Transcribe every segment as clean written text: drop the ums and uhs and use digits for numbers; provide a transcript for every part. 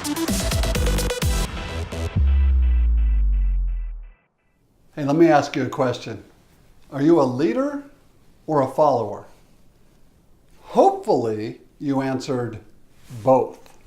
Hey, let me ask you a question. Are you a leader or a follower? Hopefully you answered both.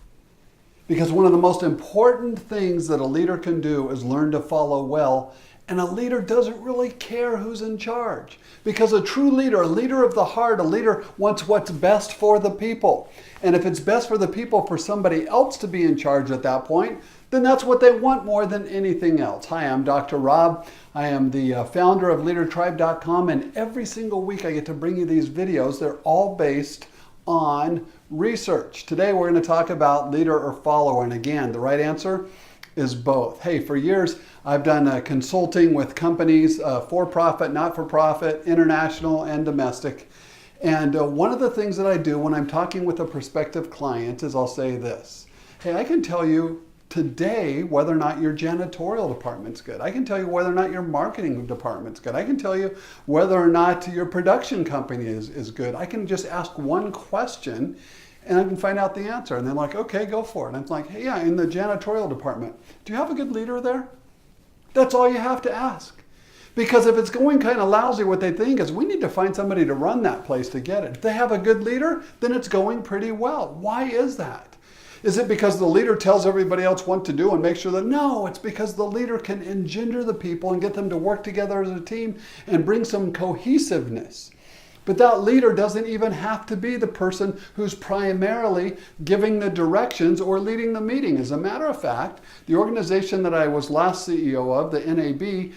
Because one of the most important things that a leader can do is learn to follow well. And a leader doesn't really care who's in charge. Because a true leader, a leader of the heart, a leader wants what's best for the people. And if it's best for the people for somebody else to be in charge at that point, then that's what they want more than anything else. Hi, I'm Dr. Rob. I am the founder of LeaderTribe.com, and every single week I get to bring you these videos. They're all based on research. Today we're going to talk about leader or follower, and again, the right answer is both. Hey, for years I've done consulting with companies, for-profit, not-for-profit, international and domestic. And one of the things that I do when I'm talking with a prospective client is I'll say this. Hey, I can tell you today whether or not your janitorial department's good. I can tell you whether or not your marketing department's good. I can tell you whether or not your production company is good. I can just ask one question and I can find out the answer. And they're like, okay, go for it. And I'm like, hey, yeah, in the janitorial department, do you have a good leader there? That's all you have to ask. Because if it's going kind of lousy, what they think is we need to find somebody to run that place to get it. If they have a good leader, then it's going pretty well. Why is that? Is it because the leader tells everybody else what to do and make sure that? No, it's because the leader can engender the people and get them to work together as a team and bring some cohesiveness. But that leader doesn't even have to be the person who's primarily giving the directions or leading the meeting. As a matter of fact, the organization that I was last CEO of, the NAB,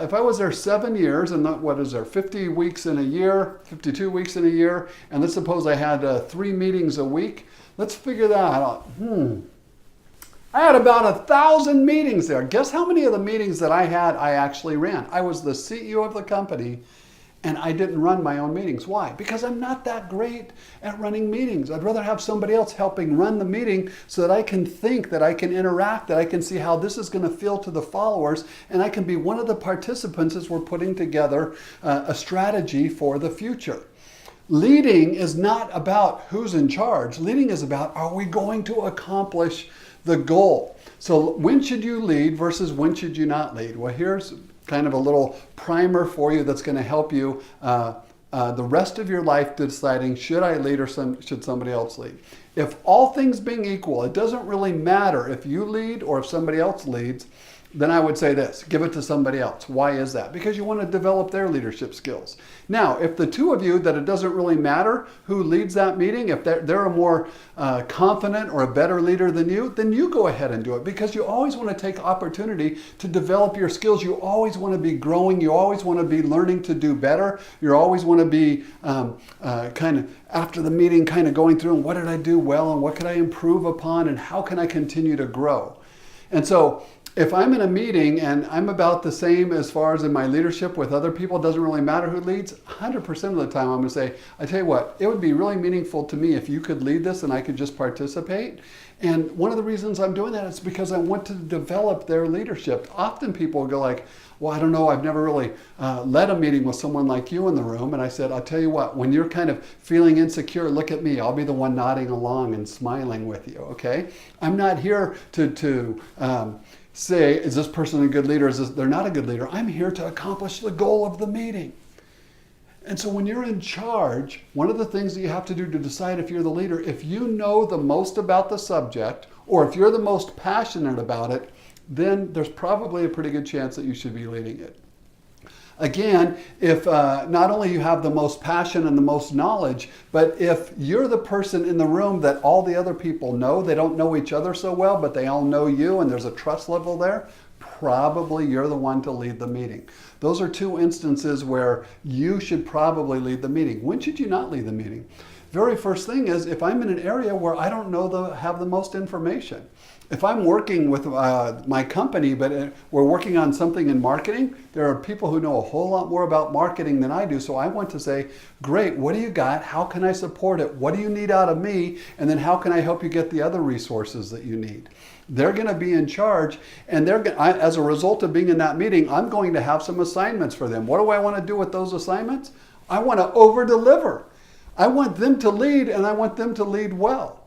if I was there 7 years, and what is there, 50 weeks in a year, 52 weeks in a year, and let's suppose I had 3 meetings a week, let's figure that out. I had about 1,000 meetings there. Guess how many of the meetings that I had I actually ran? I was the CEO of the company, and I didn't run my own meetings. Why? Because I'm not that great at running meetings. I'd rather have somebody else helping run the meeting so that I can think, that I can interact, that I can see how this is going to feel to the followers, and I can be one of the participants as we're putting together a strategy for the future. Leading is not about who's in charge. Leading is about, are we going to accomplish the goal? So when should you lead versus when should you not lead? Well, here's kind of a little primer for you that's going to help you the rest of your life deciding, should I lead or should somebody else lead? If all things being equal, it doesn't really matter if you lead or if somebody else leads, then I would say this, give it to somebody else. Why is that? Because you want to develop their leadership skills. Now, if the two of you, that it doesn't really matter who leads that meeting, if they're a more confident or a better leader than you, then you go ahead and do it, because you always want to take opportunity to develop your skills. You always want to be growing. You always want to be learning to do better. You always want to be kind of after the meeting kind of going through and what did I do well and what could I improve upon and how can I continue to grow? And so if I'm in a meeting and I'm about the same as far as in my leadership with other people, it doesn't really matter who leads, 100% of the time I'm going to say, I tell you what, it would be really meaningful to me if you could lead this and I could just participate. And one of the reasons I'm doing that is because I want to develop their leadership. Often people go like, well, I don't know, I've never really led a meeting with someone like you in the room. And I said, I'll tell you what, when you're kind of feeling insecure, look at me. I'll be the one nodding along and smiling with you, okay? I'm not here to say, is this person a good leader? They're not a good leader. I'm here to accomplish the goal of the meeting. And so when you're in charge, one of the things that you have to do to decide if you're the leader, if you know the most about the subject, or if you're the most passionate about it, then there's probably a pretty good chance that you should be leading it. Again, if not only you have the most passion and the most knowledge, but if you're the person in the room that all the other people know, they don't know each other so well, but they all know you and there's a trust level there, probably you're the one to lead the meeting. Those are 2 instances where you should probably lead the meeting. When should you not lead the meeting? Very first thing is if I'm in an area where I don't know have the most information. If I'm working with my company, but we're working on something in marketing, there are people who know a whole lot more about marketing than I do. So I want to say, great, what do you got? How can I support it? What do you need out of me? And then how can I help you get the other resources that you need? They're going to be in charge, and as a result of being in that meeting, I'm going to have some assignments for them. What do I want to do with those assignments? I want to over-deliver. I want them to lead, and I want them to lead well.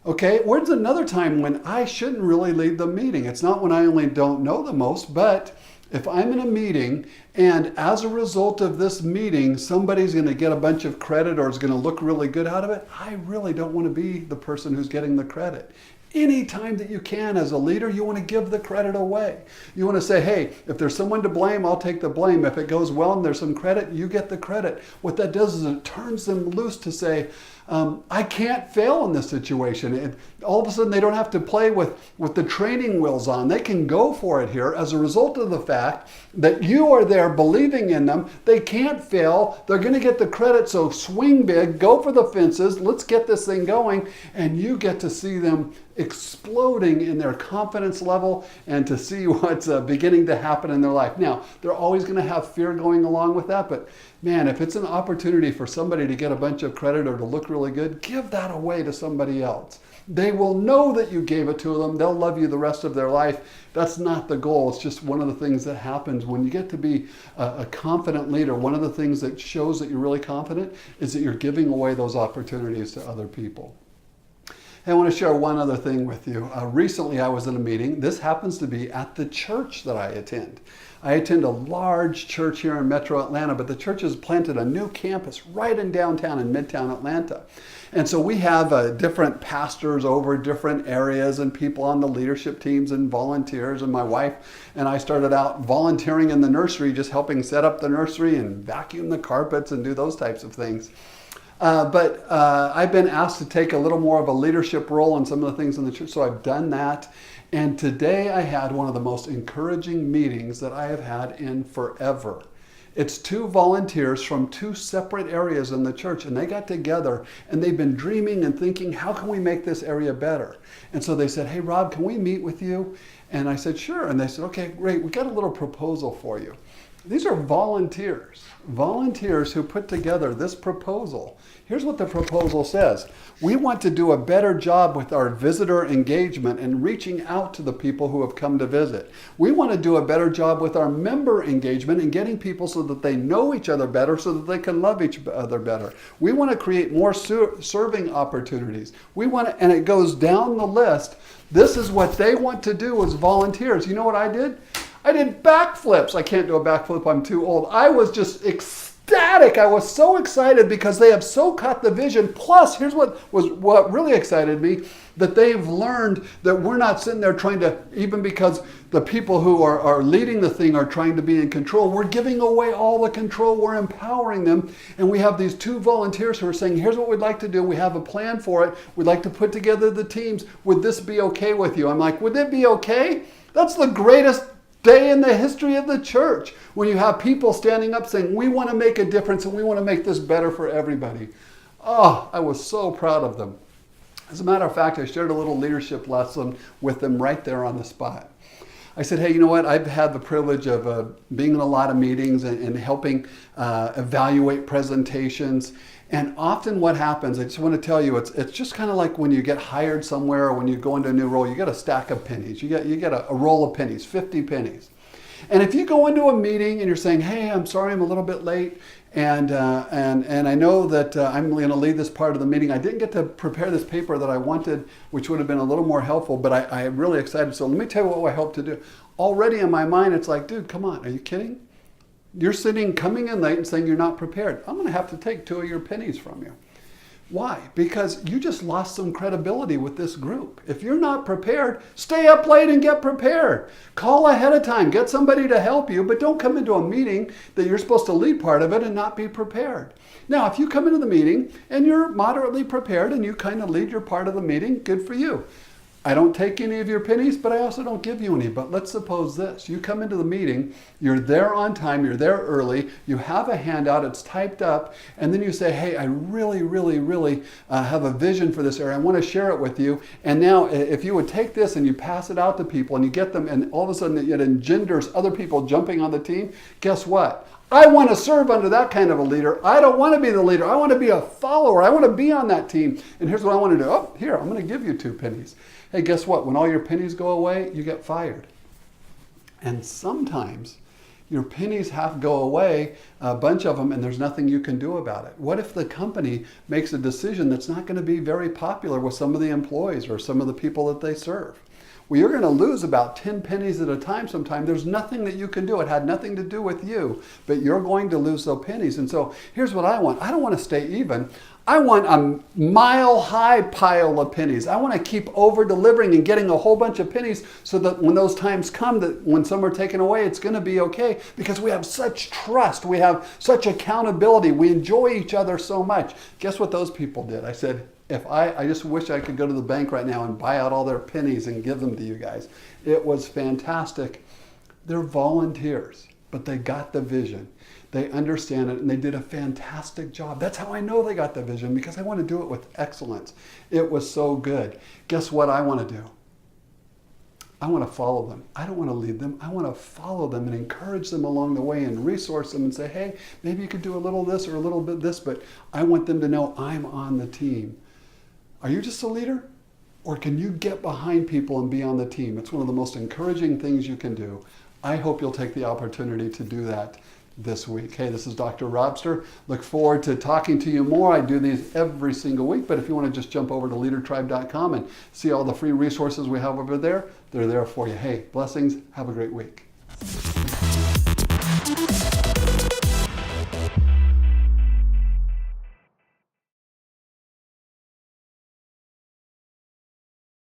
Okay, where's another time when I shouldn't really lead the meeting? It's not when I only don't know the most, but if I'm in a meeting and as a result of this meeting, somebody's going to get a bunch of credit or is going to look really good out of it, I really don't want to be the person who's getting the credit. Anytime that you can as a leader, you want to give the credit away. You want to say, hey, if there's someone to blame, I'll take the blame. If it goes well and there's some credit, you get the credit. What that does is it turns them loose to say, I can't fail in this situation. And all of a sudden, they don't have to play with the training wheels on. They can go for it here as a result of the fact that you are there believing in them. They can't fail. They're going to get the credit. So swing big, go for the fences. Let's get this thing going. And you get to see them exploding in their confidence level and to see what's beginning to happen in their life. Now, they're always going to have fear going along with that, but man, if it's an opportunity for somebody to get a bunch of credit or to look really good, give that away to somebody else. They will know that you gave it to them. They'll love you the rest of their life. That's not the goal. It's just one of the things that happens when you get to be a confident leader. One of the things that shows that you're really confident is that you're giving away those opportunities to other people. I want to share one other thing with you. Recently, I was in a meeting. This happens to be at the church that I attend. I attend a large church here in Metro Atlanta, but the church has planted a new campus right in downtown in Midtown Atlanta. And so we have different pastors over different areas and people on the leadership teams and volunteers. And my wife and I started out volunteering in the nursery, just helping set up the nursery and vacuum the carpets and do those types of things. But I've been asked to take a little more of a leadership role in some of the things in the church, so I've done that. And today I had one of the most encouraging meetings that I have had in forever. It's two volunteers from two separate areas in the church, and they got together and they've been dreaming and thinking, how can we make this area better? And so they said, hey, Rob, can we meet with you? And I said, sure. And they said, okay, great. We got a little proposal for you. These are volunteers who put together this proposal. Here's what the proposal says. We want to do a better job with our visitor engagement and reaching out to the people who have come to visit. We want to do a better job with our member engagement and getting people so that they know each other better so that they can love each other better. We want to create more serving opportunities. And it goes down the list. This is what they want to do as volunteers. You know what I did? I did backflips. I can't do a backflip. I'm too old. I was just ecstatic. I was so excited because they have so caught the vision. Plus, here's what really excited me, that they've learned that we're not sitting there trying to, even because the people who are leading the thing are trying to be in control, we're giving away all the control. We're empowering them. And we have these two volunteers who are saying, here's what we'd like to do. We have a plan for it. We'd like to put together the teams. Would this be okay with you? I'm like, would it be okay? That's the greatest day in the history of the church, when you have people standing up saying, we want to make a difference and we want to make this better for everybody. Oh, I was so proud of them. As a matter of fact, I shared a little leadership lesson with them right there on the spot. I said, hey, you know what? I've had the privilege of being in a lot of meetings and helping evaluate presentations. And often what happens, I just want to tell you, it's just kind of like when you get hired somewhere or when you go into a new role, you get a stack of pennies. You get a roll of pennies, 50 pennies. And if you go into a meeting and you're saying, hey, I'm sorry I'm a little bit late, and I know that I'm going to lead this part of the meeting. I didn't get to prepare this paper that I wanted, which would have been a little more helpful, but I'm really excited. So let me tell you what I hope to do. Already in my mind, it's like, dude, come on, are you kidding? You're coming in late and saying you're not prepared. I'm going to have to take 2 of your pennies from you. Why? Because you just lost some credibility with this group. If you're not prepared, stay up late and get prepared. Call ahead of time. Get somebody to help you, but don't come into a meeting that you're supposed to lead part of it and not be prepared. Now, if you come into the meeting and you're moderately prepared and you kind of lead your part of the meeting, good for you. I don't take any of your pennies, but I also don't give you any. But let's suppose this. You come into the meeting, you're there on time, you're there early, you have a handout, it's typed up, and then you say, hey, I really, really, really have a vision for this area. I want to share it with you. And now if you would take this and you pass it out to people and you get them, and all of a sudden it engenders other people jumping on the team, guess what? I want to serve under that kind of a leader. I don't want to be the leader. I want to be a follower. I want to be on that team. And here's what I want to do. Oh, here, I'm going to give you 2 pennies. Hey, guess what? When all your pennies go away, you get fired. And sometimes your pennies have to go away, a bunch of them, and there's nothing you can do about it? What if the company makes a decision that's not going to be very popular with some of the employees or some of the people that they serve? Well, you're going to lose about 10 pennies at a time sometime. There's nothing that you can do. It had nothing to do with you, but you're going to lose those pennies. And so here's what I want. I don't want to stay even. I want a mile-high pile of pennies. I want to keep over-delivering and getting a whole bunch of pennies so that when those times come, that when some are taken away, it's going to be okay, because we have such trust. We have such accountability. We enjoy each other so much. Guess what those people did? I said, I just wish I could go to the bank right now and buy out all their pennies and give them to you guys. It was fantastic. They're volunteers, but they got the vision. They understand it, and they did a fantastic job. That's how I know they got the vision, because I want to do it with excellence. It was so good. Guess what I want to do? I want to follow them. I don't want to lead them. I want to follow them and encourage them along the way and resource them and say, hey, maybe you could do a little this or a little bit this, but I want them to know I'm on the team. Are you just a leader? Or can you get behind people and be on the team? It's one of the most encouraging things you can do. I hope you'll take the opportunity to do that this week. Hey, this is Dr. Robster. Look forward to talking to you more. I do these every single week, but if you want to just jump over to leadertribe.com and see all the free resources we have over there, they're there for you. Hey, blessings. Have a great week.